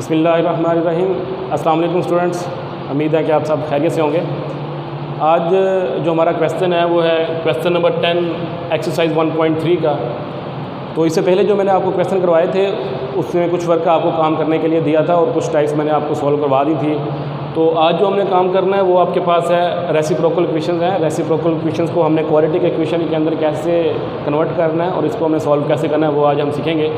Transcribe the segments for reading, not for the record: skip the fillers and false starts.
बिस्मिल्लाहिर्रहमानिर्रहीम। अस्सलाम वालेकुम स्टूडेंट्स, उम्मीद है कि आप सब खैरियत से होंगे। आज जो हमारा क्वेश्चन है वो है क्वेश्चन नंबर 10 एक्सरसाइज 1.3 का। तो इससे पहले जो मैंने आपको क्वेश्चन करवाए थे उसमें कुछ वर्क आपको काम करने के लिए दिया था और कुछ टाइप्स मैंने आपको सॉल्व करवा दी थी। तो आज जो हमने काम करना है वो आपके पास है रेसिप्रोकल इक्वेशंस हैं। रेसिप्रोकल इक्वेशंस को हमने क्वाड्रेटिक इक्वेशन के अंदर कैसे कन्वर्ट करना है और इसको हमने सॉल्व कैसे करना है वो आज हम सीखेंगे।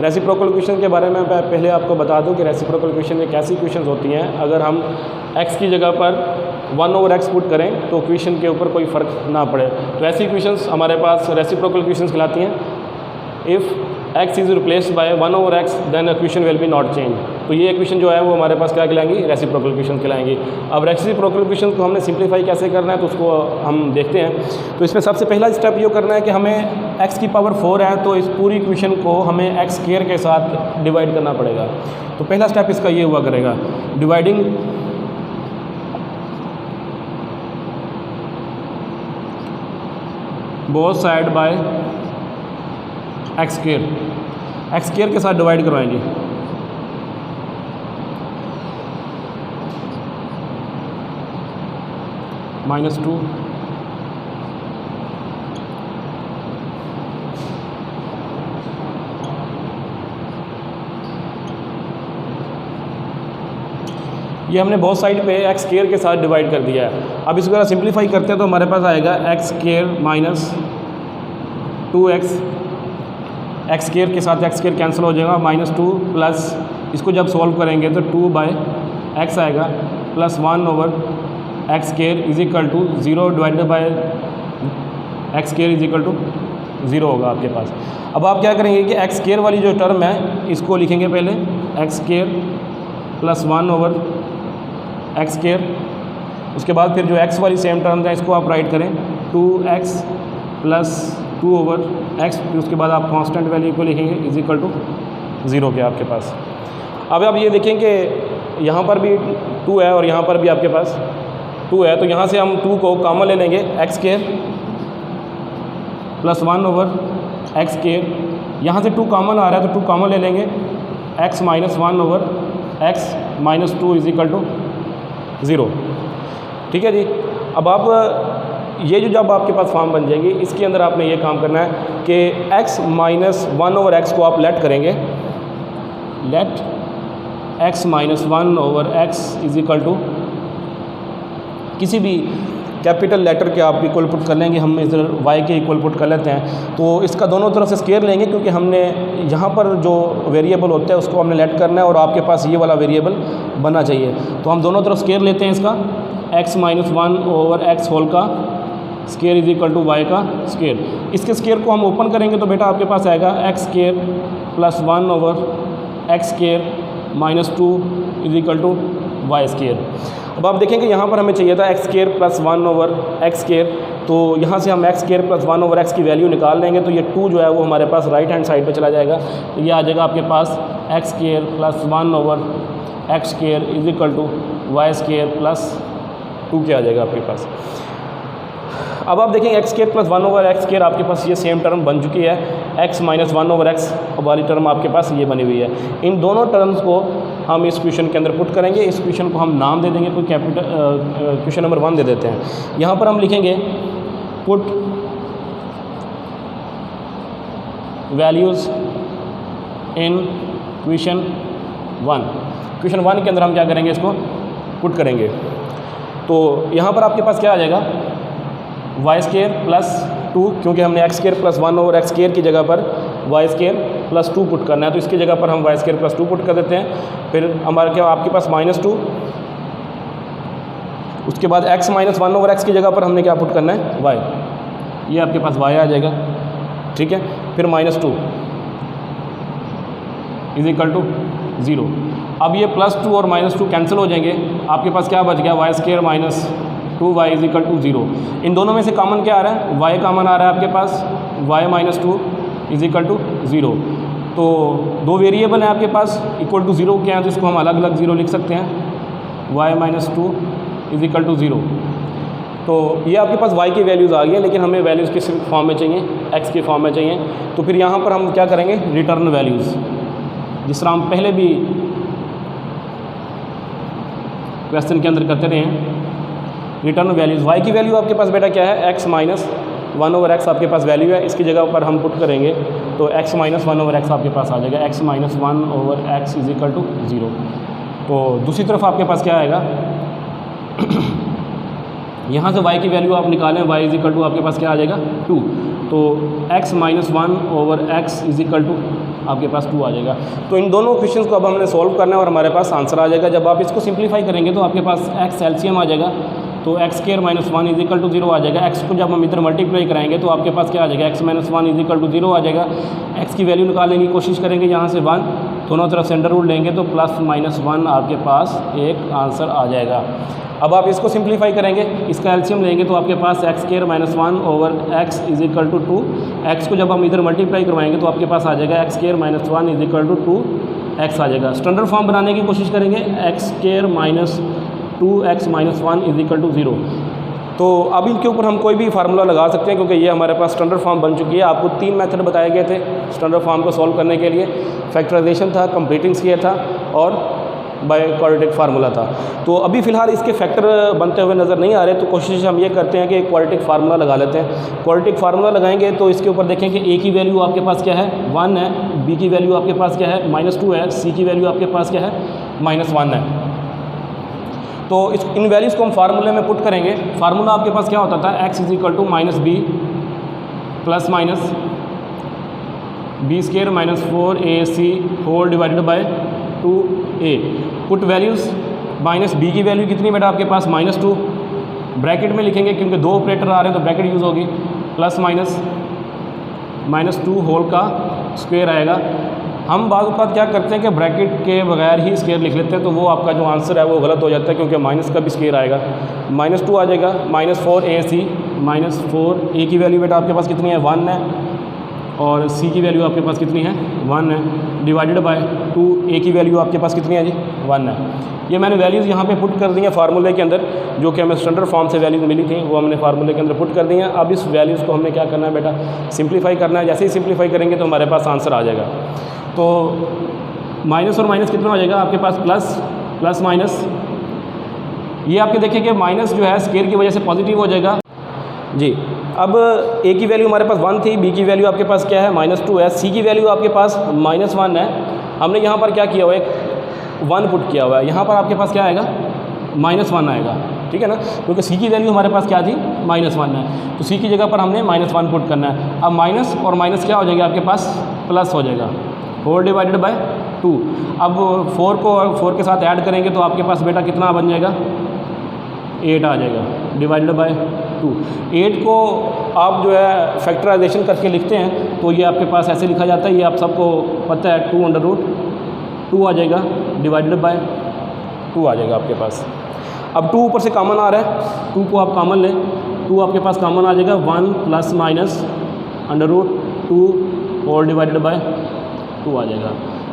रेसिप्रोकल इक्वेशन के बारे में मैं पहले आपको बता दूं कि रेसिप्रोकल इक्वेशन एक ऐसी इक्वेशंस होती हैं, अगर हम x की जगह पर 1/x पुट करें तो इक्वेशन के ऊपर कोई फ़र्क ना पड़े। तो ऐसी इक्वेशंस हमारे पास रेसिप्रोकल इक्वेशंस कहलाती हैं। If x is replaced by 1/x then equation will be not change. तो ये इक्वेशन जो है वो हमारे पास क्या कहलाएंगी, रेसिप्रोकल इक्वेशन कहलाएंगी। अब रेसिप्रोकल इक्वेशन को हमने सिंप्लीफाई कैसे करना है तो उसको हम देखते हैं। तो इसमें सबसे पहला स्टेप ये करना है कि हमें x की पावर 4 है तो इस पूरी इक्वेशन को हमें x स्क्वायर के साथ डिवाइड करना पड़ेगा। तो पहला स्टेप इसका ये हुआ करेगा, dividing both side by x square के साथ डिवाइड करवाएंगे। -2 ये हमने बहुत साइड पे x स्क्वायर के साथ डिवाइड कर दिया है। अब इसको अगर सिंप्लीफाई करते हैं तो हमारे पास आएगा x square minus 2x। x square के साथ x स्क्वायर कैंसिल हो जाएगा, -2 प्लस इसको जब सॉल्व करेंगे तो 2/x आएगा plus 1/x square is equal to 0 divided by x square is equal to 0 होगा आपके पास। अब आप क्या करेंगे कि x स्क्वायर वाली जो टर्म है इसको लिखेंगे पहले x square plus 1/x square. उसके बाद फिर जो x वाली सेम टर्म है इसको आप राइट करें 2x प्लस 2/x। फिर उसके बाद आप कांस्टेंट वैल्यू को लिखेंगे इज इक्वल टू 0 के आपके पास। अब आप ये देखें कि यहाँ पर भी 2 है और यहाँ पर भी आपके पास 2 है, तो यहाँ से हम 2 को कॉमन ले लेंगे x square plus 1/x square. यहाँ से 2 कॉमन आ रहा है तो 2 कॉमन ले लेंगे x minus 1/x minus 2 is equal to 0। ठीक है जी। अब आप ये जो जब आपके पास फॉर्म बन जाएगी इसके अंदर आपने ये काम करना है कि x माइनस 1/x को आप लेट करेंगे, let x minus 1/x is equal to किसी भी कैपिटल लेटर के आप इक्वल पुट कर लेंगे। हम इधर y के इक्वल पुट कर लेते हैं तो इसका दोनों तरफ से स्क्वायर लेंगे क्योंकि हमने यहाँ पर जो वेरिएबल होता है उसको हमने लेट करना है और आपके पास ये वाला वेरिएबल बनना चाहिए। तो हम दोनों तरफ स्क्वायर लेते हैं इसका, x माइनस 1/x होल का square is equal to y का स्क्वायर। इसके स्क्वायर को हम ओपन करेंगे तो बेटा आपके पास आएगा x square plus 1/x square minus 2 is equal to y square. अब आप देखेंगे यहाँ पर हमें चाहिए था x square plus 1/x square, तो यहाँ से हम x स्क्वायर प्लस 1/x की वैल्यू निकाल लेंगे तो ये 2 जो है वो हमारे पास राइट हैंड साइड पे चला जाएगा। तो ये आ जाएगा आपके पास x square plus 1/x square is equal to y square plus 2 के आ जाएगा आपके पास। अब आप देखेंगे x square plus 1/x square आपके पास ये सेम टर्म बन चुकी है, x माइनस 1/x वाली टर्म आपके पास ये बनी हुई है। इन दोनों टर्म्स को हम इस क्वेश्चन के अंदर पुट करेंगे। इस क्वेश्चन को हम नाम दे देंगे, कोई कैपिटल क्वेश्चन नंबर 1 दे देते हैं। यहाँ पर हम लिखेंगे पुट वैल्यूज़ इन क्वेश्चन 1। क्वेश्चन 1 के अंदर हम क्या करेंगे, इसको पुट करेंगे। तो यहाँ पर आपके पास क्या आ जाएगा, y स्क्वायर प्लस 2, क्योंकि हमने x square plus 1/x square की जगह पर y स्क्वायर प्लस 2 पुट करना है तो इसकी जगह पर हम y स्क्वायर प्लस 2 पुट कर देते हैं। फिर हमारे क्या आपके पास -2, उसके बाद x माइनस 1/x की जगह पर हमने क्या पुट करना है, y। ये आपके पास y आ जाएगा, ठीक है। फिर -2 इज इक्वल टू 0। अब ये +2 और -2 कैंसिल हो जाएंगे, आपके पास क्या बच गया, y square minus 2y is equal to 0। इन दोनों में से कॉमन क्या आ रहा है, y कॉमन आ रहा है आपके पास, y minus 2 is equal to 0। तो दो वेरिएबल हैं आपके पास, इक्वल टू 0 के हैं तो इसको हम अलग अलग 0 लिख सकते हैं, y minus 2 is equal to 0। तो ये आपके पास y की वैल्यूज़ आ गई है, लेकिन हमें वैल्यूज़ किस फॉर्म में चाहिए, x के फॉर्म में चाहिए। तो फिर यहाँ पर हम क्या करेंगे, रिटर्न वैल्यूज़, जिस तरह हम पहले भी क्वेश्चन के अंदर करते रहे हैं। रिटर्न वैल्यूज़, वाई की वैल्यू आपके पास बेटा क्या है, x माइनस 1/x आपके पास वैल्यू है, इसकी जगह पर हम पुट करेंगे तो x माइनस 1/x आपके पास आ जाएगा, x minus 1/x is equal to 0। तो दूसरी तरफ आपके पास क्या आएगा यहाँ से y की वैल्यू आप निकालें, y इज इक्वल टू आपके पास क्या आ जाएगा 2, तो x minus 1/x is equal to आपके पास 2 आ जाएगा। तो इन दोनों क्वेश्चंस को अब हमने सॉल्व करना है और हमारे पास आंसर आ जाएगा। जब आप इसको सिंप्लीफाई करेंगे तो आपके पास x एलसीएम आ जाएगा, तो x square minus 1 is equal to 0 आ जाएगा। x को जब हम इधर मल्टीप्लाई कराएंगे तो आपके पास क्या आ जाएगा, x minus 1 is equal to 0 आ जाएगा। x की वैल्यू निकालने की कोशिश करेंगे, यहाँ से 1 दोनों तरफ से अंडर रूट लेंगे तो प्लस माइनस 1 आपके पास एक आंसर आ जाएगा। अब आप इसको सिंप्लीफाई करेंगे, इसका एलसीएम लेंगे तो आपके पास x square minus 1/x is equal to 2। x को जब हम इधर मल्टीप्लाई करवाएंगे तो आपके पास आ जाएगा x square minus 1 is equal to 2x आ जाएगा। स्टैंडर्ड फॉर्म बनाने की कोशिश करेंगे, x square minus 2x minus 1 is equal to 0। तो अब इनके ऊपर हम कोई भी फार्मूला लगा सकते हैं क्योंकि ये हमारे पास स्टैंडर्ड फॉर्म बन चुकी है। आपको 3 मेथड बताए गए थे स्टैंडर्ड फॉर्म को सॉल्व करने के लिए, फैक्टराइजेशन था, कंप्लीटिंग स्क्वायर था और बाय क्वाड्रेटिक फार्मूला था। तो अभी फ़िलहाल इसके फैक्टर बनते हुए नज़र नहीं आ रहे, तो कोशिश हम ये करते हैं कि क्वाड्रेटिक फार्मूला लगा लेते हैं। क्वाड्रेटिक फार्मूला लगाएंगे तो इसके ऊपर देखें कि a की वैल्यू आपके पास क्या है, 1 है, b की वैल्यू आपके पास क्या है, -2 है, c की वैल्यू आपके पास क्या है, -1 है। तो इन वैल्यूज़ को हम फार्मूले में पुट करेंगे। फार्मूला आपके पास क्या होता था, x is equal to -b plus minus b square minus 4ac whole divided by 2a। Put values, minus b की वैल्यू कितनी बेटा आपके पास -2, ब्रैकेट में लिखेंगे क्योंकि 2 ऑपरेटर आ रहे हैं तो ब्रैकेट यूज़ होगी, प्लस माइनस -2 होल का स्क्वायर आएगा। हम बाद बात क्या करते हैं कि ब्रैकेट के बगैर ही स्क्वायर लिख लेते हैं, तो वो आपका जो आंसर है वो गलत हो जाता है क्योंकि माइनस का भी स्क्वायर आएगा। -2 आ जाएगा, -4ac, -4a की वैल्यू बेटा आपके पास कितनी है, 1 है, और c की वैल्यू आपके पास कितनी है, 1 है, डिवाइडेड बाय 2a की वैल्यू आपके पास कितनी है जी, 1 है। ये मैंने वैल्यूज़ यहाँ पे पुट कर दी हैं फार्मूले के अंदर, जो कि हमें स्टैंडर्ड फॉर्म से वैल्यूज़ मिली थी वो हमने फार्मूले के अंदर पुट कर दी हैं। अब इस वैल्यूज़ को हमने क्या करना है बेटा, सिंप्लीफाई करना है। जैसे ही सिंप्लीफाई करेंगे तो हमारे पास आंसर आ जाएगा। तो माइनस और माइनस कितना हो जाएगा आपके पास, प्लस माइनस, ये आपके देखिए कि माइनस जो है स्क्वायर की वजह से पॉजिटिव हो जाएगा जी। अब a की वैल्यू हमारे पास 1 थी, b की वैल्यू आपके पास क्या है, -2 है, c की वैल्यू आपके पास -1 है। हमने यहाँ पर क्या किया हुआ है, 1 पुट किया हुआ है, यहाँ पर आपके पास क्या आएगा, -1 आएगा, ठीक है ना, क्योंकि c की वैल्यू हमारे पास क्या थी, -1 है, तो c की जगह पर हमने -1 पुट करना है। अब माइनस और माइनस क्या हो जाएगा आपके पास, प्लस हो जाएगा, होल डिवाइडेड बाय 2। अब 4 को 4 के साथ ऐड करेंगे तो आपके पास बेटा कितना बन जाएगा, 8 आ जाएगा, डिवाइडेड बाय 2। 8 को आप जो है फैक्टराइजेशन करके लिखते हैं तो ये आपके पास ऐसे लिखा जाता है, ये आप सबको पता है, 2√2 आ जाएगा, डिवाइडेड बाय 2 आ जाएगा आपके पास। अब 2 ऊपर से कॉमन आ रहा है, 2 को आप कॉमन लें, 2 आपके पास कॉमन आ जाएगा, 1 plus minus √2 whole divided by 2 आ जाएगा।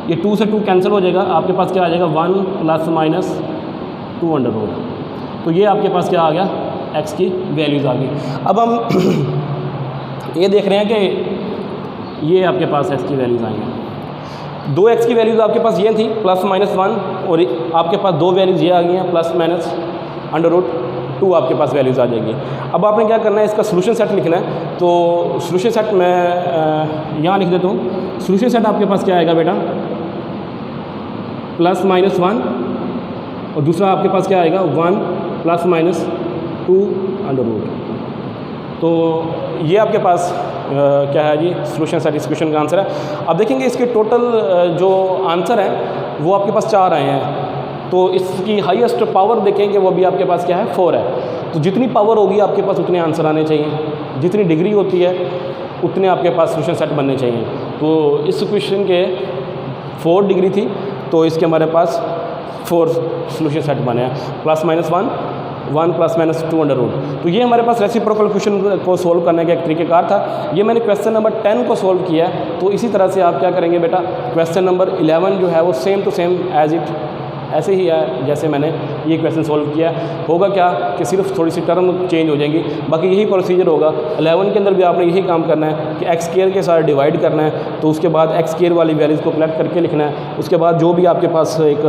ये 2 से 2 कैंसिल हो जाएगा, आपके पास क्या आ जाएगा, 1 प्लस माइनस 2√। तो ये आपके पास क्या आ गया, x की वैल्यूज़ आ गई। अब हम ये देख रहे हैं कि ये आपके पास x की वैल्यूज़ आई हैं। 2x की वैल्यूज़ आपके पास ये थी, +-1, और आपके पास 2 वैल्यूज़ ये आ गई हैं, +-√2 आपके पास वैल्यूज़ आ जाएगी। अब आपने क्या करना है, इसका सोल्यूशन सेट लिखना है। तो सोल्यूशन सेट मैं यहाँ लिख देता हूँ। सोल्यूशन सेट आपके पास क्या आएगा बेटा, +-1, और दूसरा आपके पास क्या आएगा, 1 +-2√। तो ये आपके पास क्या है जी, सोल्यूशन सेट, इस क्वेश्चन का आंसर है। अब देखेंगे इसके टोटल जो आंसर हैं वो आपके पास 4 आए हैं, तो इसकी हाईएस्ट पावर देखेंगे वो भी आपके पास क्या है, 4 है। तो जितनी पावर होगी आपके पास उतने आंसर आने चाहिए, जितनी डिग्री होती है उतने आपके पास सोल्यूशन सेट बनने चाहिए। तो इस क्वेश्चन के 4 डिग्री थी, तो इसके हमारे पास 4 सोल्यूशन सेट बने हैं, +-1, 1 +-2√। तो ये हमारे पास रेसिप्रोकल क्वेश्चन को सोल्व करने का एक तरीक़ेकार था। ये मैंने क्वेश्चन नंबर 10 को सोल्व किया है। तो इसी तरह से आप क्या करेंगे बेटा, क्वेश्चन नंबर 11 जो है वो same to same as it ऐसे ही है जैसे मैंने ये क्वेश्चन सॉल्व किया। होगा क्या कि सिर्फ थोड़ी सी टर्म चेंज हो जाएंगी, बाकी यही प्रोसीजर होगा। 11 के अंदर भी आपने यही काम करना है कि एक्स स्क्वायर के साथ डिवाइड करना है, तो उसके बाद एक्स स्क्वायर वाली वैल्यूज़ को कलेक्ट करके लिखना है। उसके बाद जो भी आपके पास एक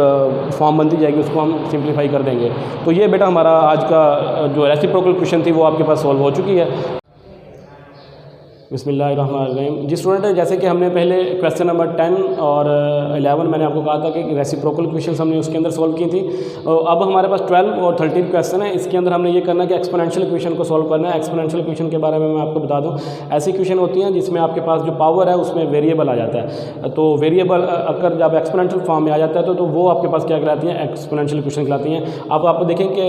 फॉर्म बनती जाएगी उसको हम सिंप्लीफाई कर देंगे। तो ये बेटा हमारा आज का जो रेसिप्रोकल क्वेश्चन थी वो आपके पास सॉल्व हो चुकी है। बिस्मिल्लाहिर्रहमानिर्रहीम। जी स्टूडेंट, जैसे कि हमने पहले क्वेश्चन नंबर 10 और 11 मैंने आपको कहा था कि रेसिप्रोकल क्वेश्चंस हमने उसके अंदर सॉल्व की थी। अब हमारे पास 12 और 13 क्वेश्चन है। इसके अंदर हमने ये करना है कि एक्सपोनेंशियल इक्वेशन को सॉल्व करना है। एक्सपोनेंशियल इक्वेशन के बारे में मैं आपको बता दूं, ऐसी इक्वेशन होती हैं जिसमें आपके पास जो पावर है उसमें वेरिएबल आ जाता है। तो वेरिएबल अगर जब एक्सपोनेंशियल फॉर्म में आ जाता है तो वो आपके पास क्या कहलाती हैं, एक्सपोनेंशियल इक्वेशन कहलाती हैं। अब आप देखें कि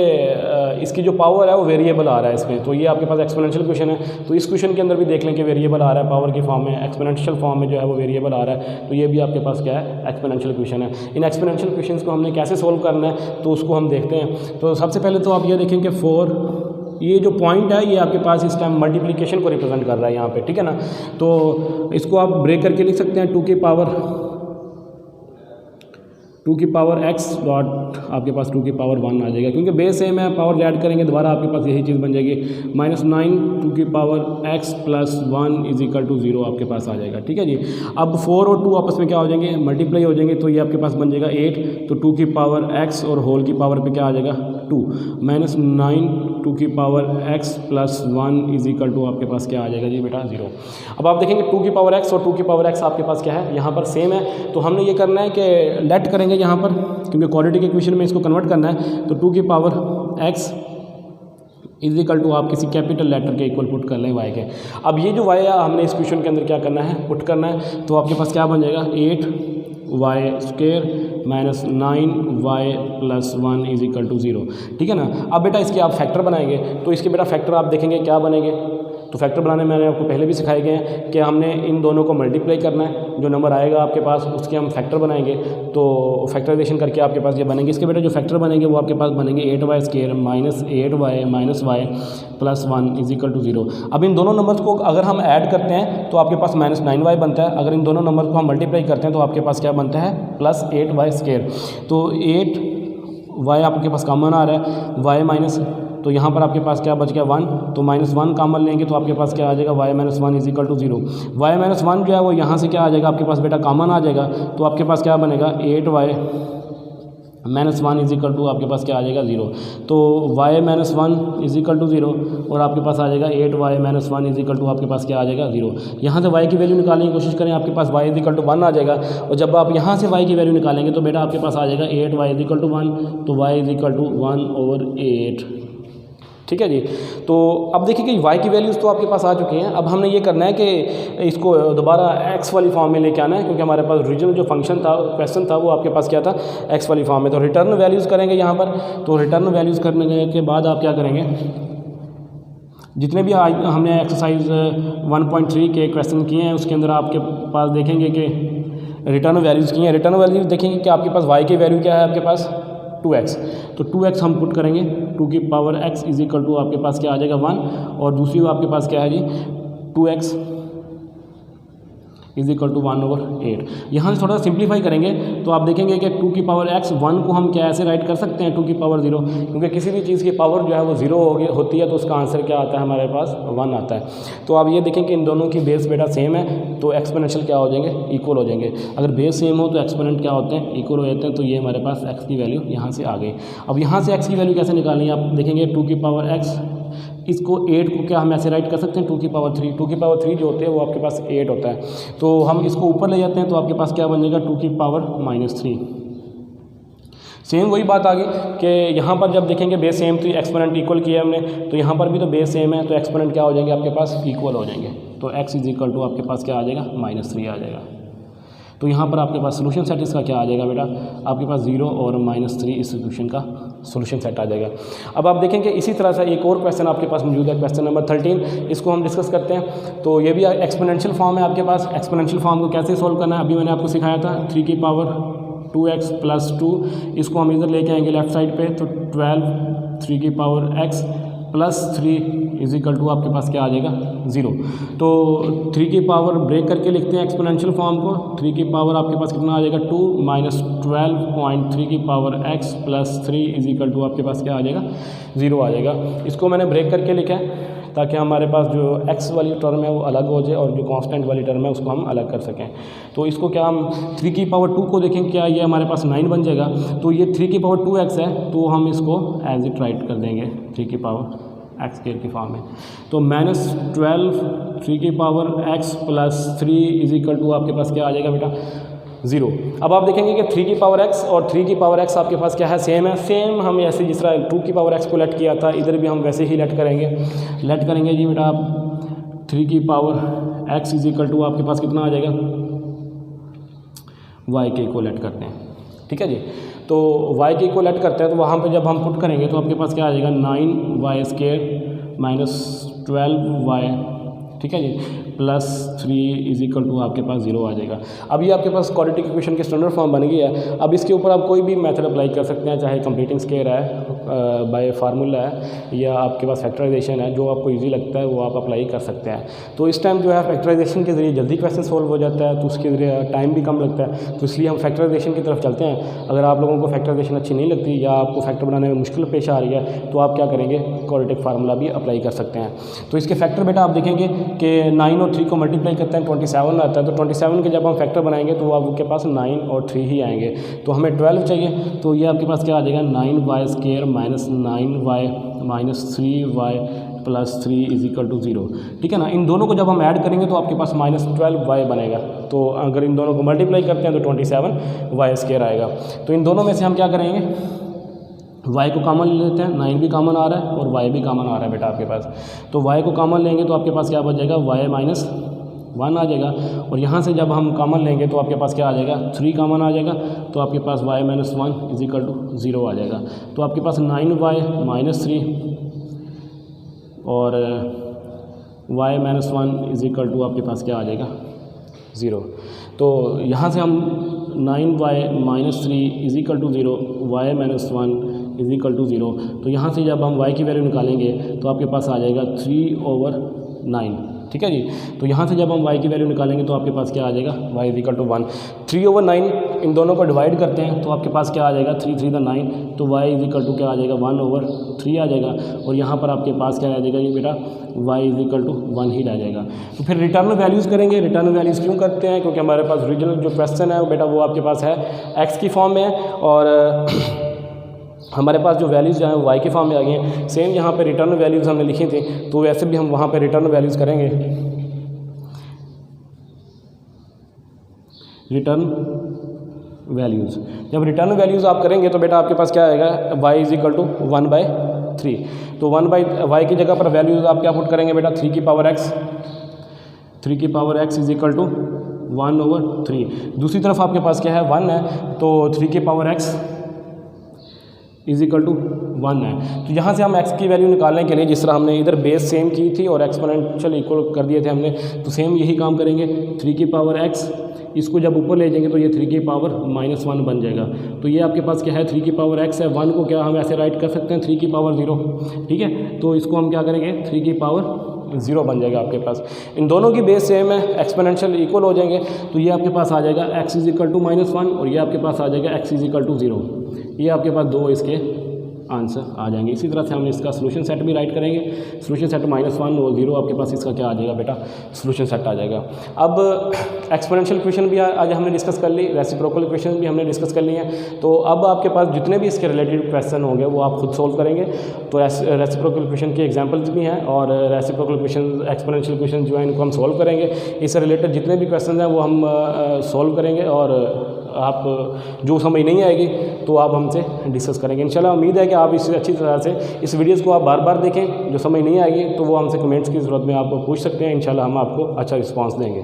इसकी जो पावर है वो वेरिएबल आ रहा है इसमें, तो ये आपके पास एक्सपोनेंशियल इक्वेशन है। तो इस क्वेश्चन के अंदर भी देख लें कि वेरिएबल आ रहा है, पावर की फॉर्म में, एक्सपोनेंशियल फॉर्म में जो है वो वेरिएबल आ रहा है। तो ये भी आपके पास क्या है, एक्सपोनेंशियल इक्वेशन है। इन एक्सपोनेंशियल इक्वेशंस को हमने कैसे सोल्व करना है तो उसको हम देखते हैं। तो सबसे पहले तो आप ये देखें कि 4, ये जो पॉइंट है ये आपके पास इस टाइम मल्टीप्लिकेशन को रिप्रेजेंट कर रहा है यहाँ पे, ठीक है ना। तो इसको आप ब्रेक करके लिख सकते हैं 2 की पावर x डॉट आपके पास 2 की पावर 1 आ जाएगा, क्योंकि बेस सेम है। पावर ऐड करेंगे दोबारा आपके पास यही चीज़ बन जाएगी, -9 2 की power x plus 1 is equal to 0 आपके पास आ जाएगा, ठीक है जी। अब 4 और 2 आपस में क्या हो जाएंगे, मल्टीप्लाई हो जाएंगे, तो ये आपके पास बन जाएगा 8। तो 2 की पावर x और होल की पावर पे क्या आ जाएगा 2, -9 2 की power x plus 1 is equal to आपके पास क्या आ जाएगा जी बेटा 0। अब आप देखेंगे 2 की पावर x और 2 की पावर x आपके पास क्या है, यहाँ पर सेम है। तो हमने ये करना है कि लेट करेंगे यहाँ पर, क्योंकि क्वाड्रेटिक इक्वेशन में इसको कन्वर्ट करना है। तो 2 की power x is equal to आप किसी कैपिटल लेटर के इक्वल पुट कर लें y के। अब ये जो y है हमने इस क्वेश्चन के अंदर क्या करना है, पुट करना है। तो आपके पास क्या बन जाएगा 8y square -9y plus 1 is equal to 0, ठीक है ना। अब बेटा इसके आप फैक्टर बनाएंगे, तो इसके बेटा फैक्टर आप देखेंगे क्या बनेंगे। तो फैक्टर बनाने मैंने आपको पहले भी सिखाए गए हैं कि हमने इन दोनों को मल्टीप्लाई करना है। जो नंबर आएगा आपके पास उसके हम फैक्टर बनाएंगे, तो फैक्टराइजेशन करके आपके पास ये बनेंगे। इसके बेटा जो फैक्टर बनेंगे वो आपके पास बनेंगे 8y square -8y minus y plus 1 is equal to 0। अब इन दोनों नंबर्स को अगर हम ऐड करते हैं तो आपके पास -9y बनता है। अगर इन दोनों नंबर को हम मल्टीप्लाई करते हैं तो आपके पास क्या बनता है, +8y स्क्वायर। तो 8y आपके पास कॉमन आ रहा है, y माइनस, तो यहाँ पर आपके पास क्या बच गया 1, तो -1 कॉमन लेंगे तो आपके पास क्या आ जाएगा y - 1 is equal to 0। y - 1 जो है वो यहाँ से क्या आ जाएगा आपके पास बेटा कॉमन आ जाएगा, तो आपके पास क्या बनेगा 8y - 1 इज इक्वल टू आपके पास क्या आ जाएगा 0। तो y - 1 इज इक्वल टू 0 और आपके पास आ जाएगा 8y - 1 इज इक्वल टू आपके पास क्या आ जाएगा 0। यहाँ से y की वैल्यू निकालने की कोशिश करें, आपके पास y इज इक्वल टू 1 आ जाएगा। और जब आप यहाँ से y की वैल्यू निकालेंगे तो बेटा आपके पास आ जाएगा 8y इज इक्वल टू 1, तो y इज इक्वल टू 1/8, ठीक है जी। तो अब देखिए कि y की वैल्यूज़ तो आपके पास आ चुकी हैं। अब हमने ये करना है कि इसको दोबारा x वाली फॉर्म में लेके आना है, क्योंकि हमारे पास ओरिजिनल जो फंक्शन था, क्वेश्चन था, वो आपके पास क्या था, x वाली फॉर्म में। तो रिटर्न वैल्यूज़ करेंगे यहाँ पर। तो रिटर्न वैल्यूज़ करने के बाद आप क्या करेंगे, जितने भी हमने एक्सरसाइज 1.3 के क्वेश्चन किए हैं उसके अंदर आपके पास देखेंगे कि रिटर्न वैल्यूज़ किए हैं। रिटर्न वैल्यूज़ देखेंगे कि आपके पास y की वैल्यू क्या है, आपके पास 2x। तो 2x हम पुट करेंगे, 2 की power x is equal to आपके पास क्या आ जाएगा 1, और दूसरी आपके पास क्या है जी 2x इज इक्वल टू 1/8। यहाँ से थोड़ा सा सिंप्लीफाई करेंगे तो आप देखेंगे कि 2 की पावर x 1 को हम क्या ऐसे राइट कर सकते हैं 2 की पावर 0, क्योंकि किसी भी चीज़ की पावर जो है वो 0 होती है तो उसका आंसर क्या आता है हमारे पास 1 आता है। तो आप ये देखें कि इन दोनों की बेस बेटा सेम है, तो एक्सपोनेंशियल क्या हो जाएंगे, इक्वल हो जाएंगे। अगर बेस सेम हो तो एक्सपोनेंट क्या होते हैं, इक्वल हो जाते हैं। तो ये हमारे पास x की वैल्यू यहाँ से आ गई। अब यहाँ से x की वैल्यू कैसे निकालनी है, आप देखेंगे 2 की पावर x, इसको 8 को क्या हम ऐसे राइट कर सकते हैं 2 की पावर 3। 2 की पावर 3 जो होते हैं वो आपके पास 8 होता है, तो हम इसको ऊपर ले जाते हैं तो आपके पास क्या बन जाएगा 2 की पावर -3। सेम वही बात आ गई कि यहाँ पर जब देखेंगे बेस सेम थी, एक्सपोनेंट इक्वल किया हमने, तो यहाँ पर भी तो बेस सेम है, तो एक्सपोनेंट क्या हो जाएंगे आपके पास इक्वल हो जाएंगे। तो x इज इक्वल टू आपके पास क्या आ जाएगा -3 आ जाएगा। तो यहाँ पर आपके पास सोल्यूशन सेट इसका क्या आ जाएगा बेटा, आपके पास 0 और -3 इस इक्वेशन का सोल्यूशन सेट आ जाएगा। अब आप देखेंगे इसी तरह से एक और क्वेश्चन आपके पास मौजूद है, क्वेश्चन नंबर 13, इसको हम डिस्कस करते हैं। तो ये भी एक्सपोनेंशियल फॉर्म है आपके पास। एक्सपोनेंशियल फॉर्म को कैसे सोल्व करना है अभी मैंने आपको सिखाया था, 3 की पावर 2x प्लस 2, इसको हम इधर लेके आएंगे लेफ्ट साइड पे, तो 12 3 की power x plus 3 is equal to आपके पास क्या आ जाएगा 0। तो 3 की पावर ब्रेक करके लिखते हैं एक्सपोनेंशियल फॉर्म को। 3 की पावर आपके पास कितना आ जाएगा 2 माइनस 12.3 की power x plus 3 is equal to आपके पास क्या आ जाएगा 0 आ जाएगा। इसको मैंने ब्रेक करके लिखा है ताकि हमारे पास जो x वाली टर्म है वो अलग हो जाए और जो कांस्टेंट वाली टर्म है उसको हम अलग कर सकें। तो इसको क्या हम 3 की पावर 2 को देखें, क्या ये हमारे पास 9 बन जाएगा। तो ये 3 की पावर 2x है तो हम इसको एज इट राइट कर देंगे 3 की पावर एक्स स्क्वायर की फॉर्म में। तो -12 3 की power x plus 3 is equal to आपके पास क्या आ जाएगा बेटा 0। अब आप देखेंगे कि 3 की पावर x और 3 की पावर x आपके पास क्या है, सेम है। सेम हम ऐसे जिस तरह 2 की पावर x को लेट किया था इधर भी हम वैसे ही लेट करेंगे जी बेटा। आप 3 की power x is equal to आपके पास कितना आ जाएगा y के को लेट करते हैं, ठीक है जी। तो y के को लेट करते हैं तो वहाँ पे जब हम पुट करेंगे तो आपके पास क्या आ जाएगा 9y स्क्वायर माइनस 12y, ठीक है जी, प्लस 3 इज इक्वल टू आपके पास 0 आ जाएगा। अब ये आपके पास क्वाड्रेटिक इक्वेशन की स्टैंडर्ड फॉर्म बन गई है। अब इसके ऊपर आप कोई भी मेथड अप्लाई कर सकते हैं, चाहे कंप्लीटिंग स्क्वायर है, बाय फार्मूला है, या आपके पास फैक्टराइजेशन है, जो आपको इजी लगता है वो आप अप्लाई कर सकते हैं। तो इस टाइम जो है फैक्टराइजेशन के ज़रिए जल्दी क्वेश्चन सॉल्व हो जाता है, तो उसके ज़रिए टाइम भी कम लगता है, तो इसलिए हम फैक्टराइजेशन की तरफ चलते हैं। अगर आप लोगों को फैक्टराइजेशन अच्छी नहीं लगती या आपको फैक्टर बनाने में मुश्किल पेश आ रही है तो आप क्या करेंगे, क्वाड्रेटिक फार्मूला भी अप्लाई कर सकते हैं। तो इसके फैक्टर बेटा आप देखेंगे कि 9 और 3 को मल्टीप्लाई करते हैं 27 आता है। तो 27 के जब हम फैक्टर बनाएंगे तो आपके पास 9 और 3 ही आएंगे। तो हमें 12 चाहिए, तो ये आपके पास क्या आ जाएगा 9y square minus 9y minus 3y plus 3 is equal to 0, ठीक है ना। इन दोनों को जब हम ऐड करेंगे तो आपके पास -12y बनेगा। तो अगर इन दोनों को मल्टीप्लाई करते हैं तो 27y स्क्वायर आएगा। तो इन दोनों में से हम क्या करेंगे, y को कॉमन ले लेते हैं, 9 भी कॉमन आ रहा है और y भी कॉमन आ रहा है बेटा आपके पास। तो y को कॉमन लेंगे तो आपके पास क्या बच जाएगा y माइनस 1 आ जाएगा, और यहाँ से जब हम कॉमन लेंगे तो आपके पास क्या आ जाएगा 3 कॉमन आ जाएगा, तो आपके पास y minus 1 is equal to 0 आ जाएगा। तो आपके पास 9y माइनस 3 और y minus 1 is equal to आपके पास क्या आ जाएगा 0। तो यहाँ से हम 9y minus 3 is equal to 0, y minus 1 is equal to 0। तो यहाँ से जब हम y की वैल्यू निकालेंगे तो आपके पास आ जाएगा 3/9, ठीक है जी। तो यहाँ से जब हम y की वैल्यू निकालेंगे तो आपके पास क्या आ जाएगा y इज इक्वल टू 1। 3/9 इन दोनों को डिवाइड करते हैं तो आपके पास क्या आ जाएगा 3 3 9, तो y इज इक्वल टू क्या आ जाएगा 1/3 आ जाएगा, और यहाँ पर आपके पास क्या रह जाएगा जी बेटा y इज इक्वल टू 1 ही रह जाएगा। तो फिर रिटर्न वैल्यूज़ करेंगे। रिटर्न वैल्यूज़ क्यों करते हैं, क्योंकि हमारे पास ओरिजिनल जो क्वेश्चन है बेटा वो आपके पास है x की फॉर्म में है, और हमारे पास जो वैल्यूज़ जो हैं y की फॉर्म में आ गई हैं। सेम यहाँ पे रिटर्न वैल्यूज़ हमने लिखी थी, तो वैसे भी हम वहाँ पे रिटर्न वैल्यूज़ करेंगे। रिटर्न वैल्यूज़, जब रिटर्न वैल्यूज़ आप करेंगे तो बेटा आपके पास क्या आएगा y इज इक्वल टू 1/3। तो 1/y की जगह पर वैल्यूज़ आप क्या पुट करेंगे बेटा 3 की पावर x, 3 की power x is equal to 1/3। दूसरी तरफ आपके पास क्या है 1 है, तो 3 की power x is equal to 1 है। तो यहाँ से हम x की वैल्यू निकालने के लिए जिस तरह हमने इधर बेस सेम की थी और एक्सपोनेंशियल इक्वल कर दिए थे हमने, तो सेम यही काम करेंगे। 3 की पावर x, इसको जब ऊपर ले जाएंगे तो ये 3 की पावर -1 बन जाएगा। तो ये आपके पास क्या है 3 की पावर x है, 1 को क्या हम ऐसे राइट कर सकते हैं 3 की पावर 0, ठीक है। तो इसको हम क्या करेंगे 3 की पावर 0 बन जाएगा आपके पास। इन दोनों की बेस सेम है, एक्सपोनेंशियल इक्वल हो जाएंगे, तो ये आपके पास आ जाएगा x इज इक्वल टू -1 और ये आपके पास आ जाएगा x इज इक्वल टू 0। ये आपके पास दो इसके आंसर आ जाएंगे। इसी तरह से हम इसका सोल्यूशन सेट भी राइट करेंगे। सोल्यूशन सेट -1 और 0 आपके पास इसका क्या आ जाएगा बेटा सोल्यूशन सेट आ जाएगा। अब एक्सपोनेंशियल इक्वेशन भी आज हमने डिस्कस कर ली, रेसिप्रोकल इक्वेशन भी हमने डिस्कस कर ली है। तो अब आपके पास जितने भी इसके रिलेटेड क्वेश्चन होंगे वो आप खुद सोल्व करेंगे। तो रेसिप्रोकल इक्वेशन के एग्जांपल्स भी हैं और रेसिप्रोकल इक्वेशन एक्सपोनेंशियल इक्वेशन जो है इनको हम सोल्व करेंगे। इससे रिलेटेड जितने भी क्वेश्चन हैं वो हम सोल्व करेंगे और आप जो समझ नहीं आएगी तो आप हमसे डिस्कस करेंगे इंशाल्लाह। उम्मीद है कि आप इसे अच्छी तरह से इस वीडियोज़ को आप बार बार देखें। जो समझ नहीं आएगी तो वो हमसे कमेंट्स की ज़रूरत में आप पूछ सकते हैं, इंशाल्लाह हम आपको अच्छा रिस्पांस देंगे।